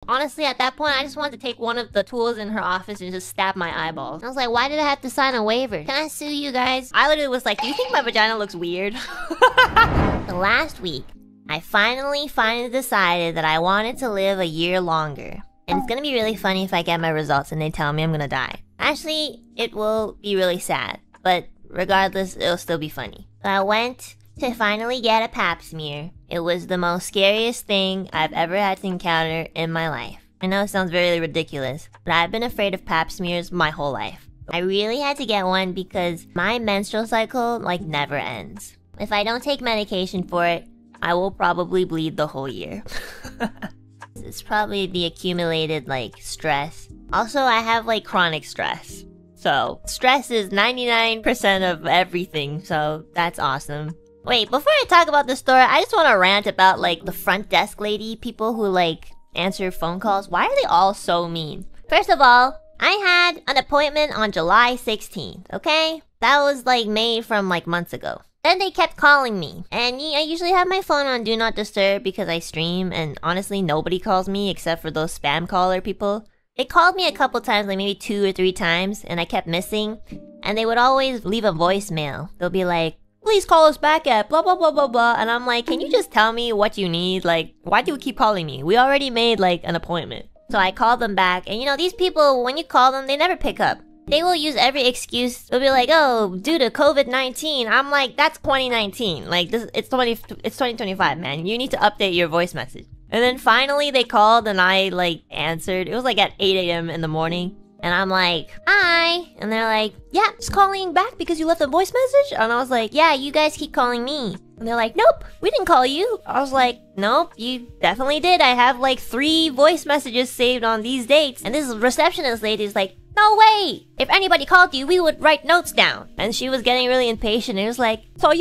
Honestly, at that point, I just wanted to take one of the tools in her office and just stab my eyeballs. I was like, why did I have to sign a waiver? Can I sue you guys? I literally was like, do you think my vagina looks weird? The last week, I finally decided that I wanted to live a year longer. And it's gonna be really funny if I get my results and they tell me I'm gonna die. Actually, it will be really sad. But regardless, it'll still be funny. So I went to finally get a pap smear. It was the most scariest thing I've ever had to encounter in my life. I know it sounds very ridiculous, but I've been afraid of pap smears my whole life. I really had to get one because my menstrual cycle, like, never ends. If I don't take medication for it, I will probably bleed the whole year. It's probably the accumulated, like, stress. Also, I have, like, chronic stress. So, stress is 99% of everything, so that's awesome. Wait, before I talk about this story, I just want to rant about, like, the front desk lady, people who, like, answer phone calls. Why are they all so mean? First of all, I had an appointment on July 16th, okay? That was, like, made from, like, months ago. Then they kept calling me, and I usually have my phone on Do Not Disturb because I stream, and honestly, nobody calls me except for those spam caller people. They called me a couple times, like maybe 2 or 3 times, and I kept missing, and they would always leave a voicemail. They'll be like, please call us back at blah blah blah blah blah, and I'm like, can you just tell me what you need? Like, why do you keep calling me? We already made, like, an appointment. So I called them back, and you know, these people, when you call them, they never pick up. They will use every excuse. They'll be like, oh, due to COVID-19. I'm like, that's 2019. Like, it's 2025, man. You need to update your voice message. And then finally they called and I, like, answered. It was like at 8 a.m. in the morning. And I'm like, hi. And they're like, yeah, just calling back because you left a voice message? And I was like, yeah, you guys keep calling me. And they're like, nope, we didn't call you. I was like, nope, you definitely did. I have like 3 voice messages saved on these dates. And this receptionist lady is like, no way! If anybody called you, we would write notes down. And she was getting really impatient. It was like, so are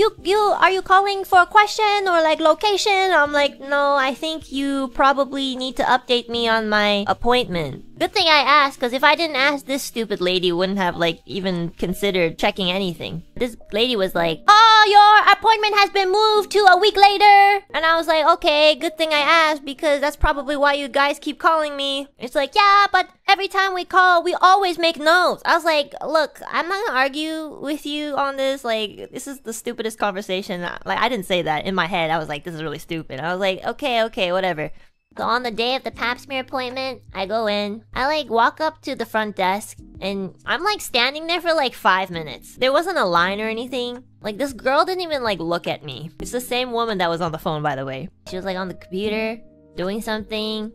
you calling for a question or like location? I'm like, no, I think you probably need to update me on my appointment. Good thing I asked, because if I didn't ask, this stupid lady wouldn't have like even considered checking anything. This lady was like, oh, your appointment has been moved to a week later. And I was like, okay, good thing I asked, because that's probably why you guys keep calling me. It's like, yeah, but every time we call, we always make notes. I was like, look, I'm not gonna argue with you on this. Like, this is the stupidest conversation. Like, I didn't say that. In my head, I was like, this is really stupid. I was like, okay, whatever. So on the day of the pap smear appointment, I go in. I like walk up to the front desk and I'm like standing there for like 5 minutes. There wasn't a line or anything. Like, this girl didn't even like look at me. It's the same woman that was on the phone, by the way. She was like on the computer doing something.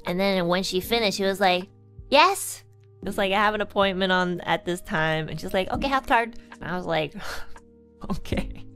And then when she finished, she was like, yes. It was like, I have an appointment on at this time. And she's like, okay, health card. And I was like, okay.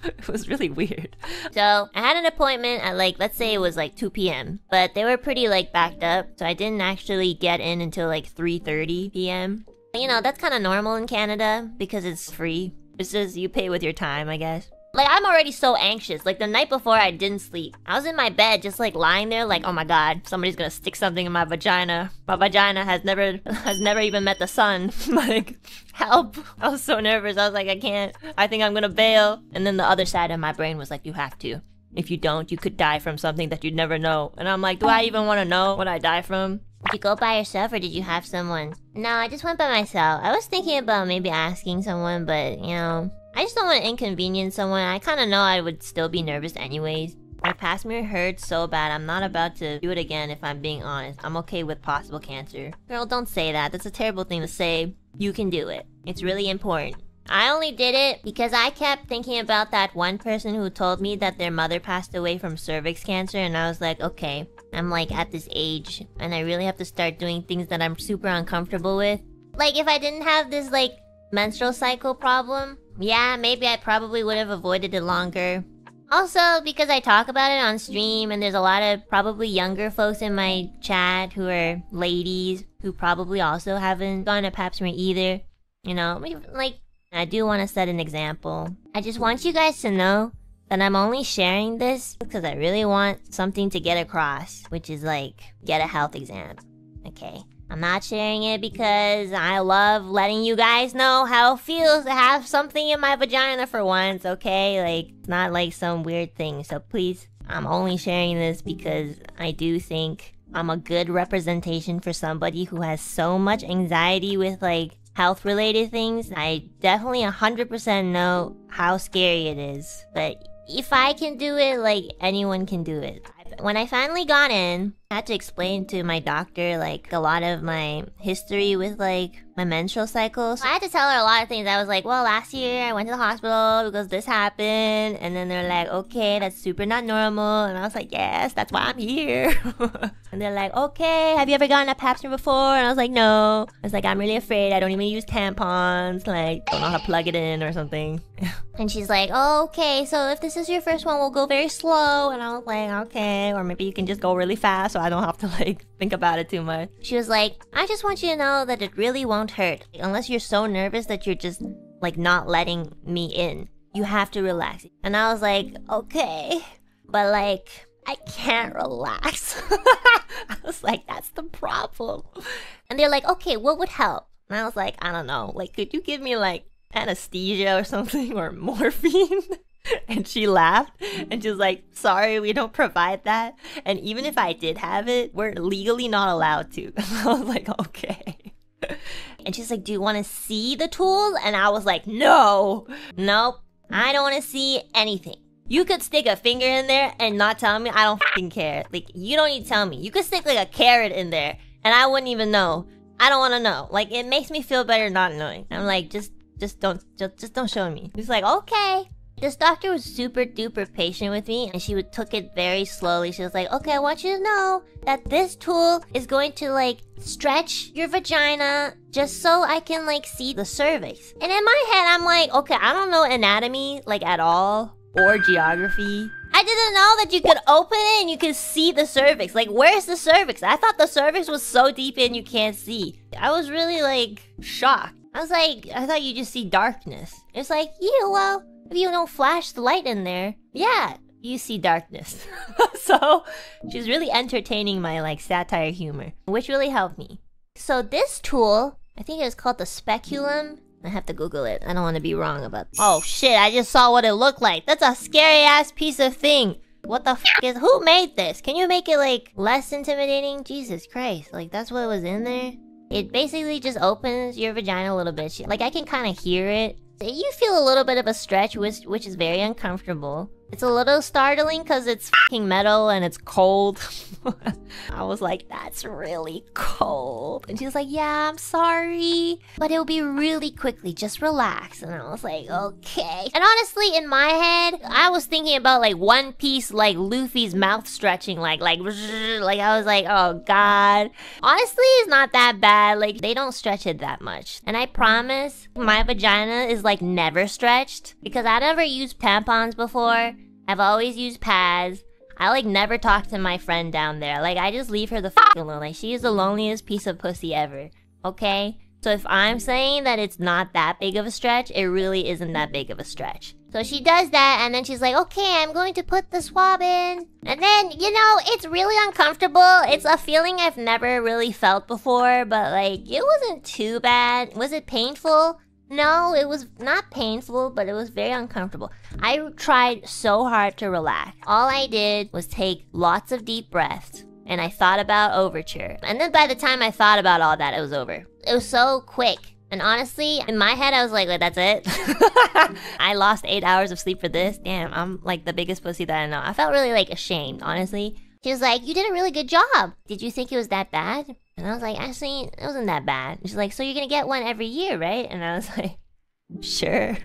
It was really weird. So I had an appointment at like, let's say it was like 2 p.m. But they were pretty like backed up. So I didn't actually get in until like 3:30 p.m. You know, that's kind of normal in Canada because it's free. It's just you pay with your time, I guess. Like, I'm already so anxious. Like, the night before, I didn't sleep. I was in my bed just like lying there like, oh my god, somebody's gonna stick something in my vagina. My vagina has never even met the sun. Like, help. I was so nervous. I was like, I can't. I think I'm gonna bail. And then the other side of my brain was like, you have to. If you don't, you could die from something that you'd never know. And I'm like, do I even want to know what I die from? Did you go by yourself or did you have someone? No, I just went by myself. I was thinking about maybe asking someone, but, you know, I just don't want to inconvenience someone. I kind of know I would still be nervous anyways. My pap smear hurts so bad. I'm not about to do it again if I'm being honest. I'm okay with possible cancer. Girl, don't say that. That's a terrible thing to say. You can do it. It's really important. I only did it because I kept thinking about that one person who told me that their mother passed away from cervix cancer, and I was like, okay, I'm like at this age and I really have to start doing things that I'm super uncomfortable with. Like, if I didn't have this like menstrual cycle problem, yeah, maybe I probably would have avoided it longer. Also, because I talk about it on stream and there's a lot of probably younger folks in my chat who are ladies who probably also haven't gone to pap smear either. You know, like, I do want to set an example. I just want you guys to know that I'm only sharing this because I really want something to get across, which is like, get a health exam. Okay? I'm not sharing it because I love letting you guys know how it feels to have something in my vagina for once, okay? Like, it's not like some weird thing. So please, I'm only sharing this because I do think I'm a good representation for somebody who has so much anxiety with like health-related things. I definitely 100% know how scary it is. But if I can do it, like anyone can do it. When I finally got in, I had to explain to my doctor like a lot of my history with like my menstrual cycles. I had to tell her a lot of things. I was like, well, last year I went to the hospital because this happened. And then they're like, okay, that's super not normal. And I was like, yes, that's why I'm here. And they're like, okay, have you ever gotten a pap smear before? And I was like, no. I was like, I'm really afraid. I don't even use tampons. Like, don't know how to plug it in or something. And she's like, oh, okay, so if this is your first one, we'll go very slow. And I was like, okay, or maybe you can just go really fast so I don't have to like think about it too much. She was like, I just want you to know that it really won't hurt. Unless you're so nervous that you're just like not letting me in. You have to relax. And I was like, okay, but like, I can't relax. I was like, that's the problem. And they're like, okay, what would help? And I was like, I don't know. Like, could you give me like anesthesia or something or morphine? And she laughed and she was like, sorry, we don't provide that. And even if I did have it, we're legally not allowed to. I was like, okay. And she's like, do you want to see the tools? And I was like, no, nope, I don't want to see anything. You could stick a finger in there and not tell me. I don't fucking care. Like, you don't need to tell me. You could stick like a carrot in there and I wouldn't even know. I don't want to know. Like, it makes me feel better not knowing. I'm like, just don't show me. He's like, okay. This doctor was super duper patient with me and she took it very slowly. She was like, okay, I want you to know that this tool is going to like stretch your vagina just so I can like see the cervix. And in my head, I'm like, okay, I don't know anatomy like at all or geography. I didn't know that you could open it and you could see the cervix. Like, where's the cervix? I thought the cervix was so deep in you can't see. I was really like shocked. I was like, I thought you just see darkness. It's like, yeah, well, if you don't flash the light in there, yeah, you see darkness. So she's really entertaining my like satire humor, which really helped me. So this tool, I think it was called the speculum. I have to Google it. I don't want to be wrong about it. Oh shit, I just saw what it looked like. That's a scary ass piece of thing. What the f is, who made this? Can you make it like less intimidating? Jesus Christ, like that's what was in there? It basically just opens your vagina a little bit. Like I can kind of hear it. You feel a little bit of a stretch, which is very uncomfortable. It's a little startling because it's fucking metal and it's cold. I was like, that's really cold. And she was like, yeah, I'm sorry, but it'll be really quickly. Just relax. And I was like, okay. And honestly, in my head, I was thinking about like One Piece, like Luffy's mouth stretching, like I was like, oh God. Honestly, it's not that bad. Like they don't stretch it that much. And I promise my vagina is like never stretched because I never used tampons before. I've always used pads. I like never talk to my friend down there. Like I just leave her the f alone. Like she is the loneliest piece of pussy ever. Okay? So if I'm saying that it's not that big of a stretch, it really isn't that big of a stretch. So she does that and then she's like, okay, I'm going to put the swab in. And then, you know, it's really uncomfortable. It's a feeling I've never really felt before, but like it wasn't too bad. Was it painful? No, it was not painful, but it was very uncomfortable. I tried so hard to relax. All I did was take lots of deep breaths, and I thought about Overture. And then by the time I thought about all that, it was over. It was so quick. And honestly, in my head, I was like, that's it? I lost 8 hours of sleep for this? Damn, I'm like the biggest pussy that I know. I felt really like ashamed, honestly. She was like, you did a really good job. Did you think it was that bad? And I was like, actually, it wasn't that bad. And she's like, so you're gonna get one every year, right? And I was like, sure.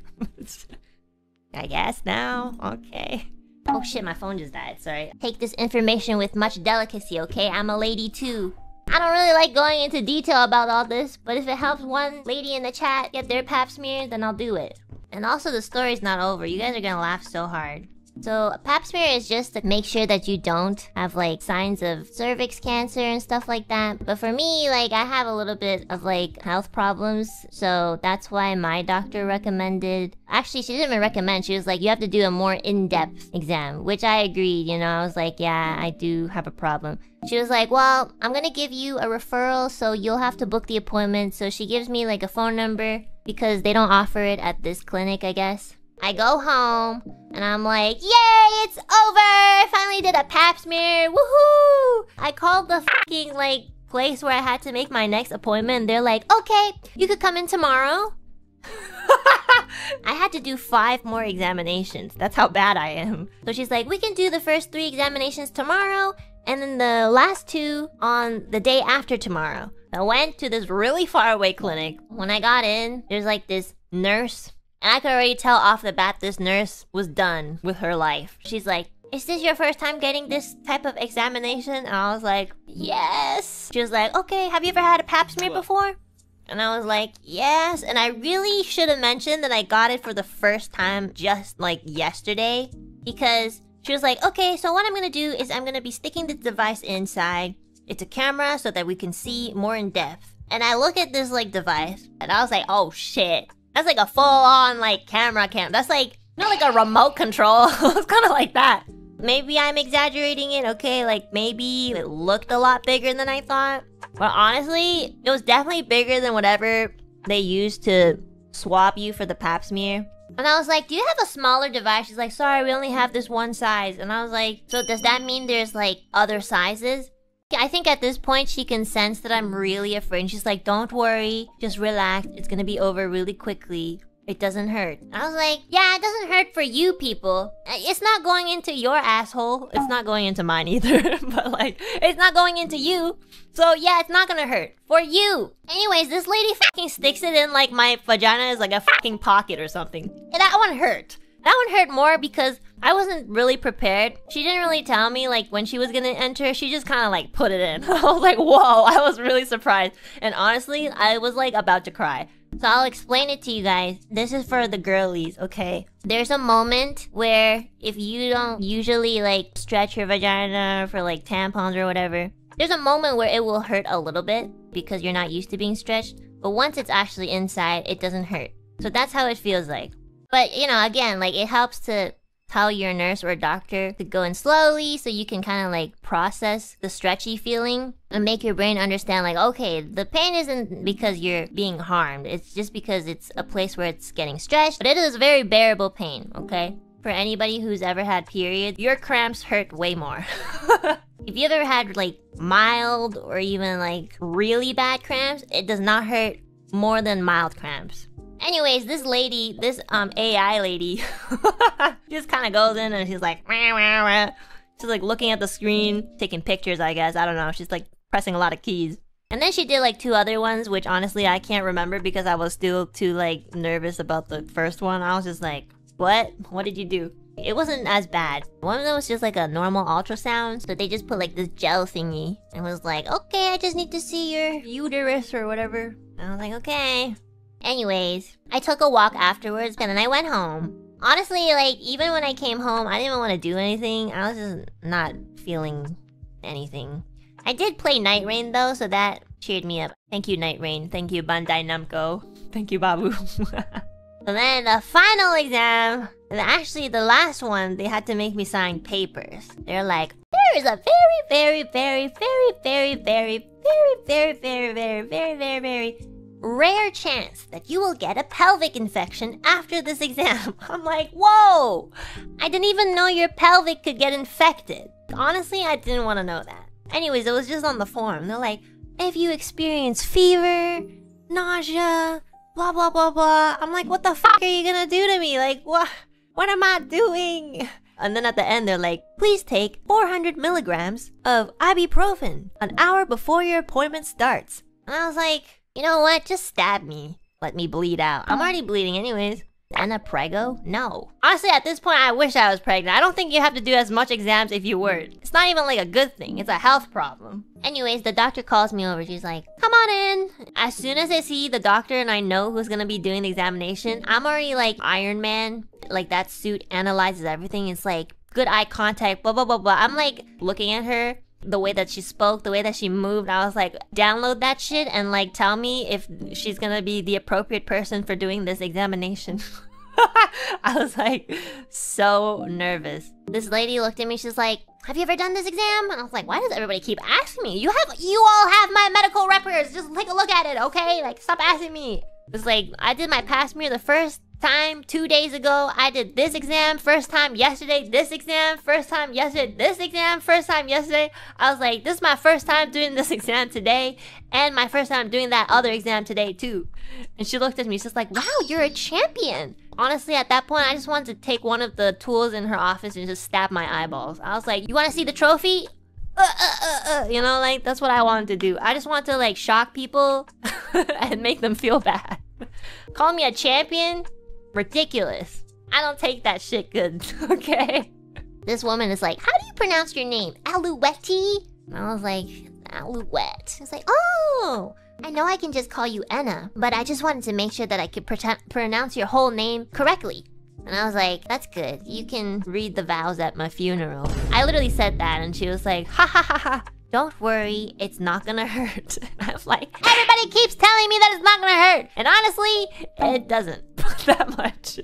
I guess now. Okay. Oh shit, my phone just died. Sorry. Take this information with much delicacy, okay? I'm a lady too. I don't really like going into detail about all this, but if it helps one lady in the chat get their pap smear, then I'll do it. And also, the story's not over. You guys are gonna laugh so hard. So a pap smear is just to make sure that you don't have like signs of cervix cancer and stuff like that. But for me, like I have a little bit of like health problems. So that's why my doctor recommended... Actually, she didn't even recommend. She was like, you have to do a more in-depth exam, which I agreed, you know. I was like, yeah, I do have a problem. She was like, well, I'm gonna give you a referral, so you'll have to book the appointment. So she gives me like a phone number because they don't offer it at this clinic, I guess. I go home, and I'm like, yay, it's over! I finally did a pap smear, woohoo! I called the fucking, like, place where I had to make my next appointment, and they're like, okay, you could come in tomorrow. I had to do 5 more examinations. That's how bad I am. So she's like, we can do the first 3 examinations tomorrow, and then the last 2 on the day after tomorrow. I went to this really far away clinic. When I got in, there's like this nurse. And I could already tell off the bat this nurse was done with her life. She's like, is this your first time getting this type of examination? And I was like, yes. She was like, okay, have you ever had a pap smear before? And I was like, yes. And I really should have mentioned that I got it for the first time just like yesterday. Because she was like, okay, so what I'm going to do is I'm going to be sticking the device inside. It's a camera so that we can see more in depth. And I look at this like device and I was like, oh shit. That's like a full-on like camera cam. That's like, you know, like a remote control. It's kind of like that. Maybe I'm exaggerating it, okay? Like maybe it looked a lot bigger than I thought. But honestly, it was definitely bigger than whatever they used to swab you for the pap smear. And I was like, do you have a smaller device? She's like, sorry, we only have this one size. And I was like, so does that mean there's like other sizes? I think at this point she can sense that I'm really afraid. And she's like, don't worry, just relax. It's gonna be over really quickly. It doesn't hurt. I was like, yeah, it doesn't hurt for you people. It's not going into your asshole. It's not going into mine either. But like, it's not going into you. So yeah, it's not gonna hurt. For you. Anyways, this lady fucking sticks it in like my vagina is like a fucking pocket or something. And that one hurt. That one hurt more because I wasn't really prepared. She didn't really tell me like when she was gonna enter. She just kind of like put it in. I was like, whoa, I was really surprised. And honestly, I was like about to cry. So I'll explain it to you guys. This is for the girlies, okay? There's a moment where if you don't usually like stretch your vagina for like tampons or whatever, there's a moment where it will hurt a little bit because you're not used to being stretched. But once it's actually inside, it doesn't hurt. So that's how it feels like. But, you know, again, like it helps to tell your nurse or doctor to go in slowly so you can kind of like process the stretchy feeling and make your brain understand like, okay, the pain isn't because you're being harmed. It's just because it's a place where it's getting stretched. But it is very bearable pain, okay? For anybody who's ever had periods, your cramps hurt way more. If you ever had like mild or even like really bad cramps, it does not hurt more than mild cramps. Anyways, this lady, this AI lady, just kind of goes in and she's like, wah, wah, wah. She's like looking at the screen, taking pictures, I guess. I don't know. She's like pressing a lot of keys. And then she did like 2 other ones, which honestly I can't remember because I was still too like nervous about the first one. I was just like, what? What did you do? It wasn't as bad. One of them was just like a normal ultrasound. So they just put like this gel thingy and was like, okay, I just need to see your uterus or whatever. And I was like, okay. Anyways, I took a walk afterwards and then I went home. Honestly, like, even when I came home, I didn't even want to do anything. I was just not feeling anything. I did play Night Rain though, so that cheered me up. Thank you, Night Rain. Thank you, Bandai Namco. Thank you, Babu. So then the final exam, and actually the last one, they had to make me sign papers. They're like, there is a very rare chance that you will get a pelvic infection after this exam. I'm like, whoa! I didn't even know your pelvic could get infected. Honestly, I didn't want to know that. Anyways, it was just on the form. They're like, if you experience fever, nausea, blah, blah, blah, blah. I'm like, what the fuck are you gonna do to me? Like, what am I doing? And then at the end, they're like, please take 400 milligrams of ibuprofen an hour before your appointment starts. And I was like, you know what? Just stab me. Let me bleed out. I'm already bleeding anyways. Enna prego? No. Honestly, at this point, I wish I was pregnant. I don't think you have to do as much exams if you were. It's not even like a good thing. It's a health problem. Anyways, the doctor calls me over. She's like, come on in. As soon as I see the doctor and I know who's gonna be doing the examination, I'm already like Iron Man. Like that suit analyzes everything. It's like good eye contact, blah, blah, blah, blah. I'm like looking at her. The way that she spoke, the way that she moved, I was like, download that shit and like tell me if she's gonna be the appropriate person for doing this examination. I was like, so nervous. This lady looked at me, she's like, have you ever done this exam? And I was like, why does everybody keep asking me? You all have my medical records. Just take a look at it, okay? Like, stop asking me. It's like, I did my pap smear the first time 2 days ago, I did this exam. First time yesterday, this exam. First time yesterday, this exam. First time yesterday. I was like, this is my first time doing this exam today. And my first time doing that other exam today too. And she looked at me, she's like, wow, you're a champion. Honestly, at that point, I just wanted to take one of the tools in her office and just stab my eyeballs. I was like, you want to see the trophy? You know, like, that's what I wanted to do. I just want to, like, shock people and make them feel bad. Call me a champion? Ridiculous. I don't take that shit good, okay? This woman is like, how do you pronounce your name? Alouette? And I was like, Alouette. It's like, oh, I know I can just call you Enna, but I just wanted to make sure that I could pronounce your whole name correctly. And I was like, that's good. You can read the vows at my funeral. I literally said that, and she was like, ha ha ha ha. Don't worry, it's not gonna hurt. And I'm like, everybody keeps telling me that it's not gonna hurt. And honestly, it doesn't that much.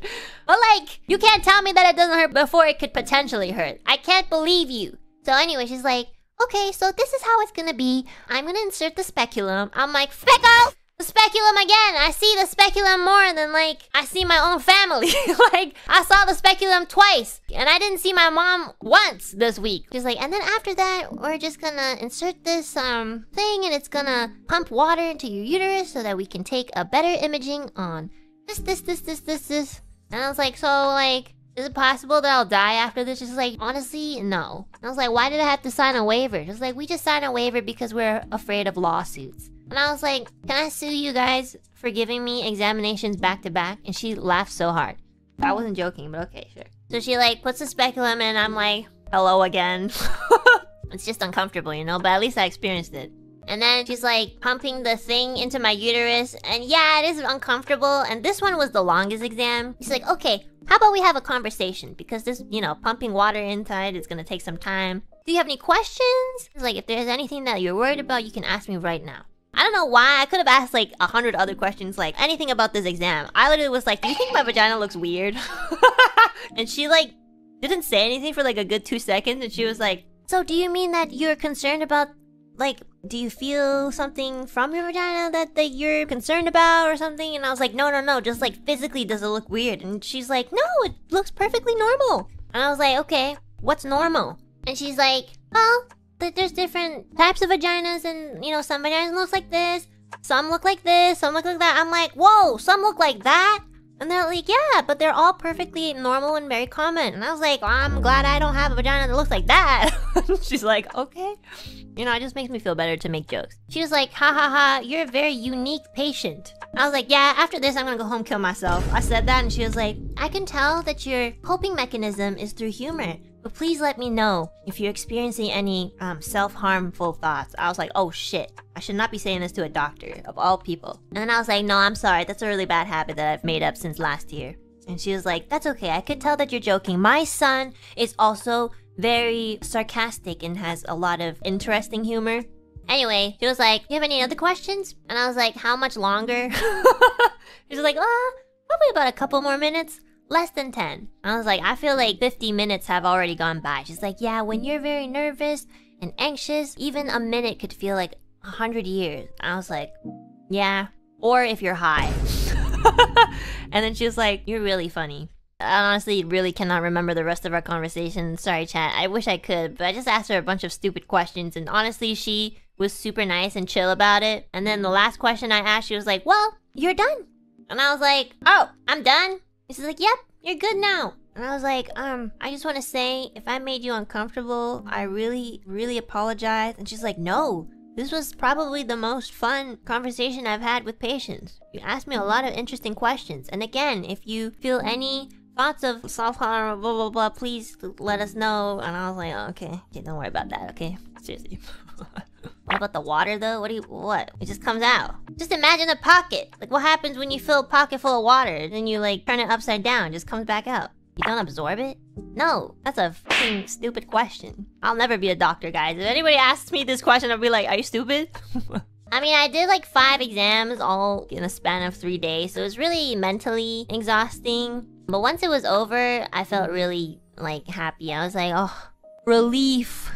But like, you can't tell me that it doesn't hurt before it could potentially hurt. I can't believe you. So anyway, she's like, okay, so this is how it's gonna be. I'm gonna insert the speculum. I'm like, speckle! The speculum again. I see the speculum more than like I see my own family. Like I saw the speculum twice and I didn't see my mom once this week. She's like, and then after that, we're just gonna insert this thing and it's gonna pump water into your uterus so that we can take a better imaging on this. And I was like, so like, is it possible that I'll die after this? She's like, honestly, no. And I was like, why did I have to sign a waiver? She's like, we just signed a waiver because we're afraid of lawsuits. And I was like, can I sue you guys for giving me examinations back to back? And she laughed so hard. I wasn't joking, but okay, sure. So she like puts the speculum in and I'm like, hello again. It's just uncomfortable, you know, but at least I experienced it. And then she's like pumping the thing into my uterus. And yeah, it is uncomfortable. And this one was the longest exam. She's like, okay, how about we have a conversation? Because this, you know, pumping water inside is gonna take some time. Do you have any questions? She's like, if there's anything that you're worried about, you can ask me right now. I don't know why. I could have asked like 100 other questions, like anything about this exam. I literally was like, do you think my vagina looks weird? And she like didn't say anything for like a good 2 seconds. And she was like, so do you mean that you're concerned about, like, do you feel something from your vagina that you're concerned about or something? And I was like, no, just like physically does it look weird? And she's like, no, it looks perfectly normal. And I was like, okay, what's normal? And she's like, well, there's different types of vaginas and, you know, some vaginas look like this, some look like this, some look like that. I'm like, whoa, some look like that? And they're like, yeah, but they're all perfectly normal and very common. And I was like, well, I'm glad I don't have a vagina that looks like that. She's like, okay. You know, it just makes me feel better to make jokes. She was like, ha ha ha, you're a very unique patient. I was like, yeah, after this, I'm gonna go home, kill myself. I said that and she was like, I can tell that your coping mechanism is through humor. But please let me know if you're experiencing any self-harmful thoughts. I was like, oh shit. I should not be saying this to a doctor, of all people. And then I was like, no, I'm sorry. That's a really bad habit that I've made up since last year. And she was like, that's okay. I could tell that you're joking. My son is also very sarcastic and has a lot of interesting humor. Anyway, she was like, you have any other questions? And I was like, how much longer? She was like, probably about a couple more minutes. Less than 10. I was like, I feel like 50 minutes have already gone by. She's like, yeah, when you're very nervous and anxious, even a minute could feel like 100 years. I was like, yeah. Or if you're high. And then she was like, you're really funny. I honestly really cannot remember the rest of our conversation. Sorry, chat. I wish I could, but I just asked her a bunch of stupid questions. And honestly, she was super nice and chill about it. And then the last question I asked, she was like, well, you're done. And I was like, oh, I'm done? She's like, yep, you're good now. And I was like, I just want to say, if I made you uncomfortable, I really, really apologize. And she's like, no, this was probably the most fun conversation I've had with patients. You asked me a lot of interesting questions. And again, if you feel any thoughts of self-harm, blah, blah, blah, please let us know. And I was like, oh, okay, don't worry about that, okay? Seriously. What about the water though? What? It just comes out. Just imagine a pocket. Like what happens when you fill a pocket full of water and then you like turn it upside down, it just comes back out. You don't absorb it? No, that's a fucking stupid question. I'll never be a doctor, guys. If anybody asks me this question, I'll be like, are you stupid? I mean, I did like 5 exams all in a span of 3 days, so it was really mentally exhausting. But once it was over, I felt really like happy. I was like, oh, relief.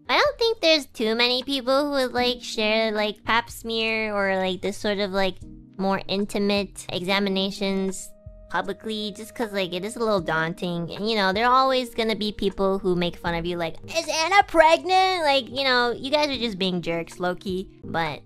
I don't think there's too many people who would like share like pap smear or like this sort of like more intimate examinations publicly just because, like, it is a little daunting. And, you know, there are always gonna be people who make fun of you, like, is Anna pregnant? Like, you know, you guys are just being jerks, low-key. But,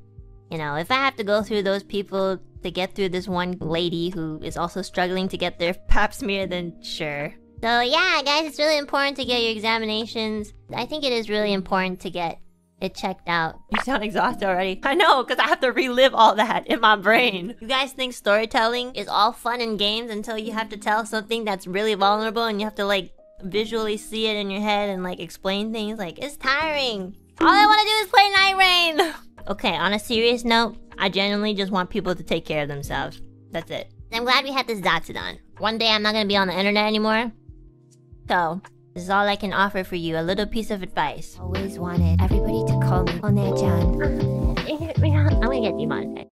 you know, if I have to go through those people to get through this one lady who is also struggling to get their pap smear, then sure. So yeah, guys, it's really important to get your examinations. I think it is really important to get it checked out. You sound exhausted already. I know, because I have to relive all that in my brain. You guys think storytelling is all fun and games until you have to tell something that's really vulnerable and you have to, like, visually see it in your head and, like, explain things? Like, it's tiring. All I want to do is play Night Rain. Okay, on a serious note, I genuinely just want people to take care of themselves. That's it. I'm glad we had this Zatsudan. One day I'm not going to be on the internet anymore. So, this is all I can offer for you, a little piece of advice. Always wanted everybody to call me One-chan. I'm gonna get demonetized.